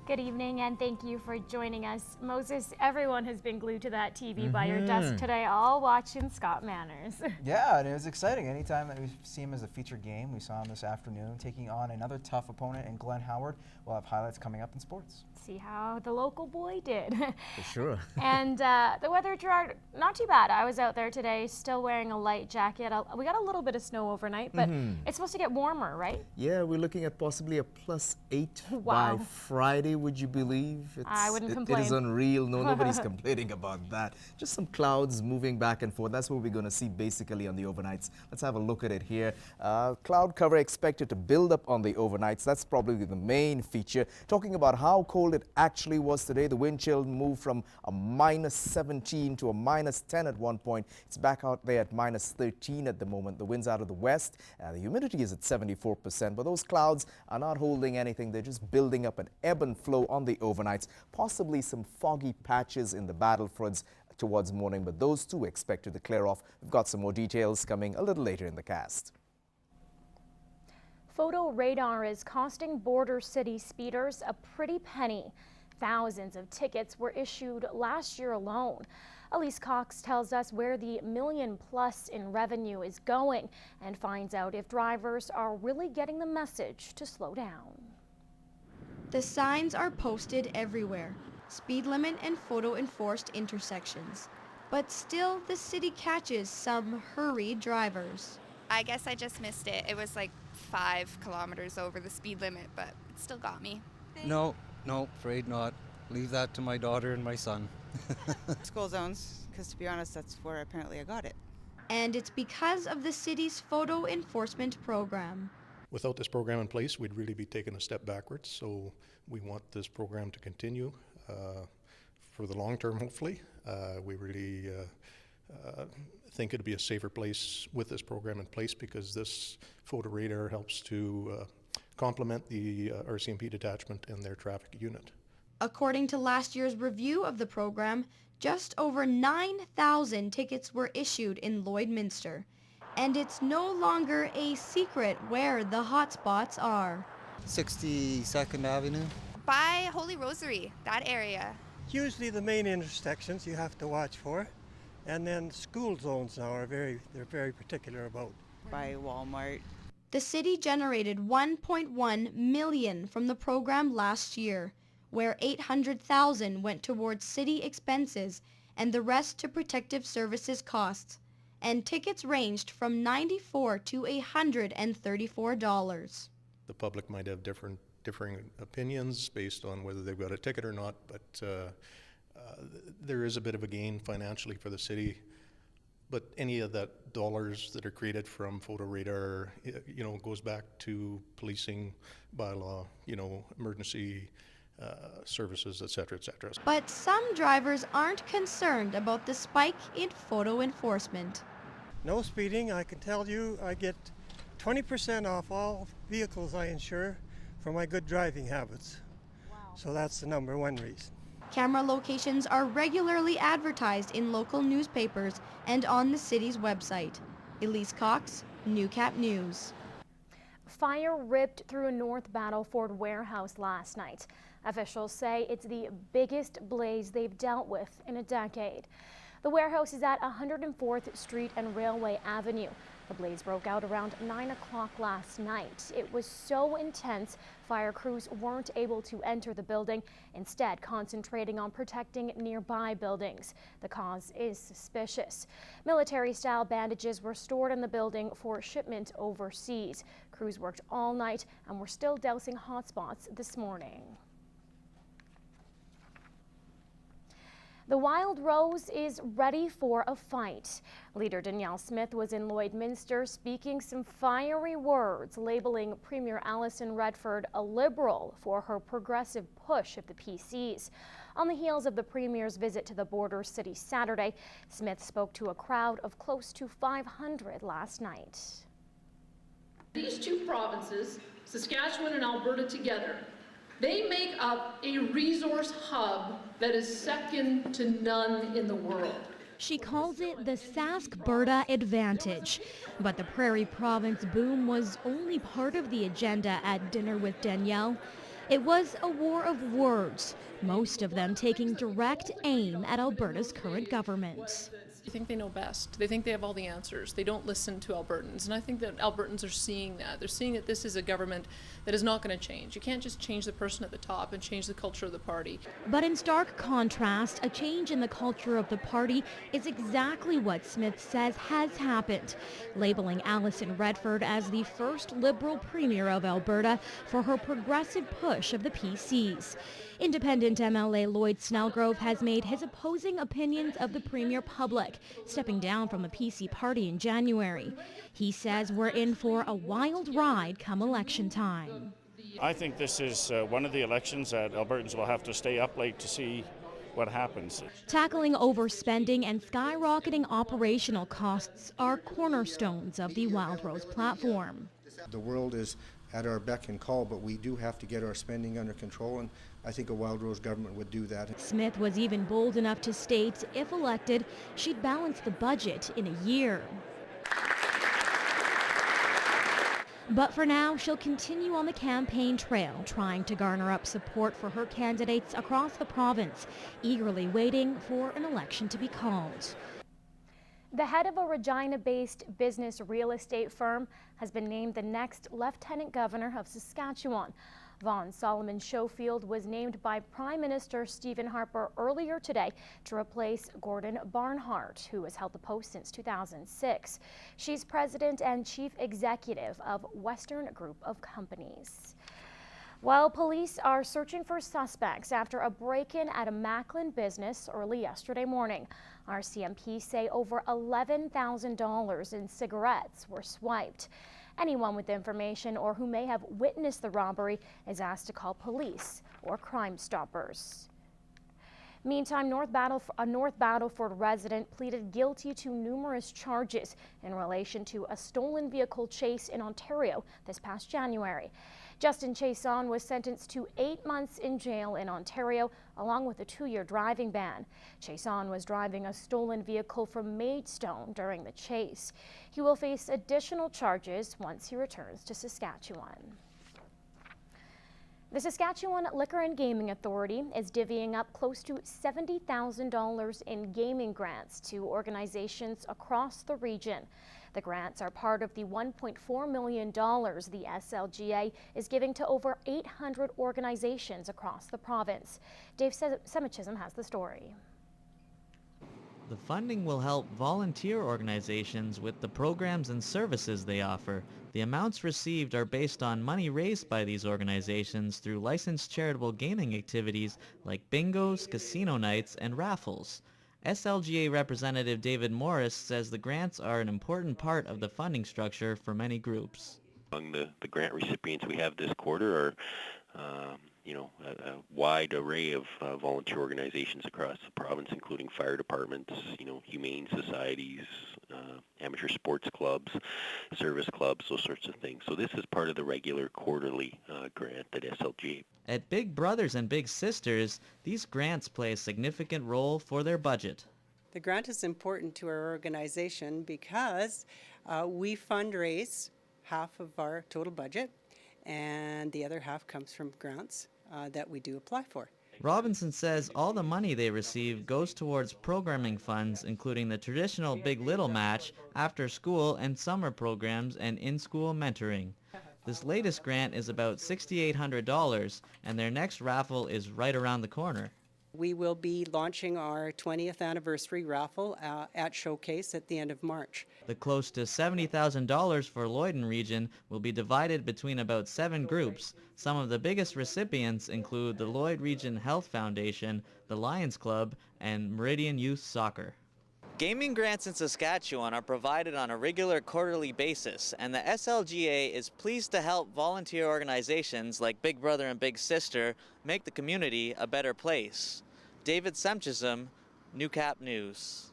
Good evening and thank you for joining us. Moses, everyone has been glued to that TV by your desk today, all watching Scott Manners. Yeah, and it was exciting. Anytime that we see him as a featured game, we saw him this afternoon taking on another tough opponent in Glenn Howard. We'll have highlights coming up in sports. See how the local boy did. For sure. And the weather, Gerard, not too bad. I was out there today still wearing a light jacket. We got a little bit of snow overnight, but it's supposed to get warmer, right? Yeah, we're looking at possibly a +8 Wow. by Friday, would you believe? I wouldn't complain. It is unreal. No, nobody's complaining about that. Just some clouds moving back and forth. That's what we're going to see basically on the overnights. Let's have a look at it here. Cloud cover expected to build up on the overnights. That's probably the main feature. Talking about how cold it actually was today, the wind chill moved from a -17 to a -10 at one point. It's back out there at -13 at the moment. The wind's out of the west. The humidity is at 74%, but those clouds are not holding anything. They're just building up an ebb and flow on the overnights. Possibly some foggy patches in the battlefronts towards morning, but those too expected to clear off. We've got some more details coming a little later in the cast. Photo radar is costing border city speeders a pretty penny. Thousands of tickets were issued last year alone. Elise Cox tells us where the $1 million+ in revenue is going and finds out if drivers are really getting the message to slow down. The signs are posted everywhere, speed limit and photo enforced intersections. But still, the city catches some hurried drivers. I guess I just missed it. It was like 5 kilometers over the speed limit, but it still got me. No, afraid not. Leave that to my daughter and my son. School zones, because to be honest, that's where apparently I got it. And it's because of the city's photo enforcement program. Without this program in place, we'd really be taking a step backwards. So we want this program to continue for the long term, hopefully. We really think it'd be a safer place with this program in place because this photo radar helps to complement the RCMP detachment and their traffic unit. According to last year's review of the program, just over 9,000 tickets were issued in Lloydminster. And it's no longer a secret where the hotspots are. 62nd Avenue. By Holy Rosary, that area. Usually the main intersections you have to watch for, and then school zones now are they're very particular about. By Walmart. The city generated $1.1 million from the program last year, where $800,000 went towards city expenses and the rest to protective services costs. And tickets ranged from $94 to $134. The public might have differing opinions based on whether they've got a ticket or not, but there is a bit of a gain financially for the city. But any of that dollars that are created from photo radar, goes back to policing bylaw, emergency services, et cetera, et cetera. But some drivers aren't concerned about the spike in photo enforcement. No speeding, I can tell you I get 20% off all vehicles I insure for my good driving habits. Wow. So that's the number one reason. Camera locations are regularly advertised in local newspapers and on the city's website. Elise Cox, Newcap News. Fire ripped through a North Battleford warehouse last night. Officials say it's the biggest blaze they've dealt with in a decade. The warehouse is at 104th Street and Railway Avenue. The blaze broke out around 9 o'clock last night. It was so intense, fire crews weren't able to enter the building, instead concentrating on protecting nearby buildings. The cause is suspicious. Military-style bandages were stored in the building for shipment overseas. Crews worked all night and were still dousing hotspots this morning. The Wild Rose is ready for a fight. Leader Danielle Smith was in Lloydminster speaking some fiery words, labeling Premier Alison Redford a liberal for her progressive push of the PCs. On the heels of the Premier's visit to the border city Saturday, Smith spoke to a crowd of close to 500 last night. These two provinces, Saskatchewan and Alberta together, they make up a resource hub that is second to none in the world. She calls it the Sask-Berta advantage. But the Prairie Province boom was only part of the agenda at dinner with Danielle. It was a war of words, most of them taking direct aim at Alberta's current government. They think they know best. They think they have all the answers. They don't listen to Albertans. And I think that Albertans are seeing that. They're seeing that this is a government that is not going to change. You can't just change the person at the top and change the culture of the party. But in stark contrast, a change in the culture of the party is exactly what Smith says has happened, labeling Alison Redford as the first Liberal Premier of Alberta for her progressive push of the PCs. Independent MLA Lloyd Snellgrove has made his opposing opinions of the Premier public, stepping down from the PC party in January. He says we're in for a wild ride come election time. I think this is one of the elections that Albertans will have to stay up late to see what happens. Tackling overspending and skyrocketing operational costs are cornerstones of the Wildrose platform. The world is at our beck and call, but we do have to get our spending under control, and I think a Wildrose government would do that. Smith was even bold enough to state, if elected, she'd balance the budget in a year. But for now, she'll continue on the campaign trail, trying to garner up support for her candidates across the province, eagerly waiting for an election to be called. The head of a Regina-based business real estate firm has been named the next Lieutenant Governor of Saskatchewan. Vaughan Solomon Schofield was named by Prime Minister Stephen Harper earlier today to replace Gordon Barnhart, who has held the post since 2006. She's president and chief executive of Western Group of Companies. Well, police are searching for suspects after a break-in at a Macklin business early yesterday morning. RCMP say over $11,000 in cigarettes were swiped. Anyone with information or who may have witnessed the robbery is asked to call police or Crime Stoppers. Meantime, a North Battleford resident pleaded guilty to numerous charges in relation to a stolen vehicle chase in Ontario this past January. Justin Chason was sentenced to 8 months in jail in Ontario, along with a 2-year driving ban. Chason was driving a stolen vehicle from Maidstone during the chase. He will face additional charges once he returns to Saskatchewan. The Saskatchewan Liquor and Gaming Authority is divvying up close to $70,000 in gaming grants to organizations across the region. The grants are part of the $1.4 million the SLGA is giving to over 800 organizations across the province. Dave Semichism has the story. The funding will help volunteer organizations with the programs and services they offer. The amounts received are based on money raised by these organizations through licensed charitable gaming activities like bingos, casino nights, and raffles. SLGA Representative David Morris says the grants are an important part of the funding structure for many groups. Among the grant recipients we have this quarter are a wide array of volunteer organizations across the province, including fire departments, humane societies, amateur sports clubs, service clubs, those sorts of things. So this is part of the regular quarterly grant at SLGA. At Big Brothers and Big Sisters, these grants play a significant role for their budget. The grant is important to our organization because we fundraise half of our total budget, and the other half comes from grants that we do apply for. Robinson says all the money they receive goes towards programming funds, including the traditional Big Little match, after school and summer programs, and in-school mentoring. This latest grant is about $6,800, and their next raffle is right around the corner. We will be launching our 20th anniversary raffle at Showcase at the end of March. The close to $70,000 for Lloydon region will be divided between about 7 groups. Some of the biggest recipients include the Lloyd Region Health Foundation, the Lions Club, and Meridian Youth Soccer. Gaming grants in Saskatchewan are provided on a regular quarterly basis, and the SLGA is pleased to help volunteer organizations like Big Brother and Big Sister make the community a better place. David Semchism, Newcap News.